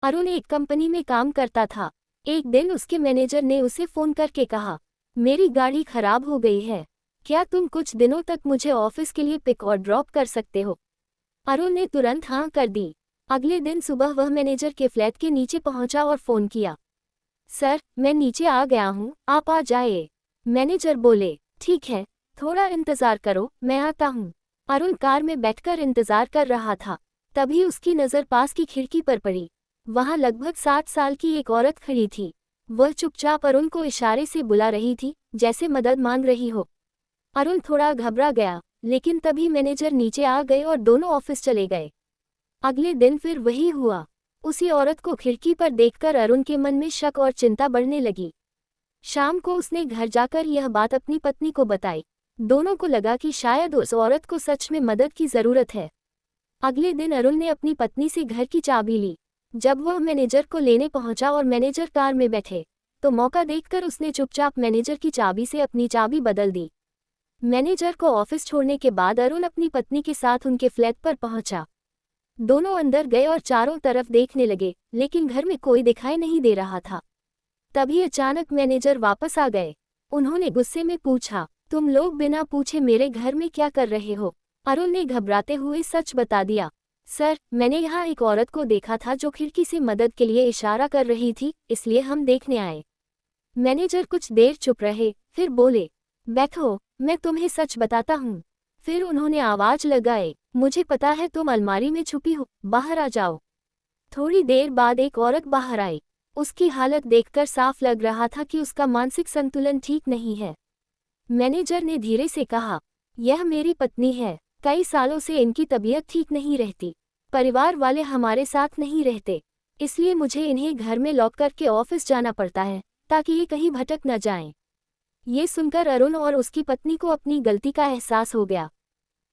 अरुण एक कंपनी में काम करता था। एक दिन उसके मैनेजर ने उसे फोन करके कहा, मेरी गाड़ी खराब हो गई है, क्या तुम कुछ दिनों तक मुझे ऑफिस के लिए पिक और ड्रॉप कर सकते हो? अरुण ने तुरंत हाँ कर दी। अगले दिन सुबह वह मैनेजर के फ्लैट के नीचे पहुंचा और फोन किया। सर, मैं नीचे आ गया हूँ, आप आ जाइए। मैनेजर बोले, ठीक है, थोड़ा इंतजार करो, मैं आता हूँ। अरुण कार में बैठकर इंतजार कर रहा था। तभी उसकी नज़र पास की खिड़की पर पड़ी। वहां लगभग 60 साल की एक औरत खड़ी थी। वह चुपचाप अरुण को इशारे से बुला रही थी, जैसे मदद मांग रही हो। अरुण थोड़ा घबरा गया, लेकिन तभी मैनेजर नीचे आ गए और दोनों ऑफिस चले गए। अगले दिन फिर वही हुआ। उसी औरत को खिड़की पर देखकर अरुण के मन में शक और चिंता बढ़ने लगी। शाम को उसने घर जाकर यह बात अपनी पत्नी को बताई। दोनों को लगा कि शायद उस औरत को सच में मदद की जरूरत है। अगले दिन अरुण ने अपनी पत्नी से घर की चाबी ली। जब वह मैनेजर को लेने पहुंचा और मैनेजर कार में बैठे, तो मौका देखकर उसने चुपचाप मैनेजर की चाबी से अपनी चाबी बदल दी। मैनेजर को ऑफिस छोड़ने के बाद अरुण अपनी पत्नी के साथ उनके फ्लैट पर पहुंचा। दोनों अंदर गए और चारों तरफ देखने लगे, लेकिन घर में कोई दिखाई नहीं दे रहा था। तभी अचानक मैनेजर वापस आ गए। उन्होंने गुस्से में पूछा, तुम लोग बिना पूछे मेरे घर में क्या कर रहे हो? अरुण ने घबराते हुए सच बता दिया। सर, मैंने यहाँ एक औरत को देखा था जो खिड़की से मदद के लिए इशारा कर रही थी, इसलिए हम देखने आए। मैनेजर कुछ देर चुप रहे, फिर बोले, बैठो, मैं तुम्हें सच बताता हूँ। फिर उन्होंने आवाज लगाए, मुझे पता है तुम अलमारी में छुपी हो, बाहर आ जाओ। थोड़ी देर बाद एक औरत बाहर आई। उसकी हालत देखकर साफ लग रहा था कि उसका मानसिक संतुलन ठीक नहीं है। मैनेजर ने धीरे से कहा, यह मेरी पत्नी है, कई सालों से इनकी तबीयत ठीक नहीं रहती। परिवार वाले हमारे साथ नहीं रहते, इसलिए मुझे इन्हें घर में लॉक करके ऑफिस जाना पड़ता है, ताकि ये कहीं भटक न जाएं। ये सुनकर अरुण और उसकी पत्नी को अपनी गलती का एहसास हो गया।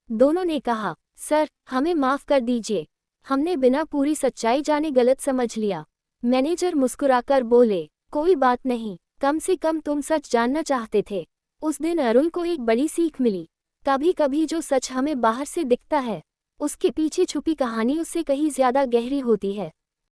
दोनों ने कहा, सर, हमें माफ कर दीजिए, हमने बिना पूरी सच्चाई जाने गलत समझ लिया। मैनेजर मुस्कुराकर बोले, कोई बात नहीं, कम से कम तुम सच जानना चाहते थे। उस दिन अरुण को एक बड़ी सीख मिली। कभी कभी जो सच हमें बाहर से दिखता है, उसके पीछे छुपी कहानी उससे कहीं ज्यादा गहरी होती है।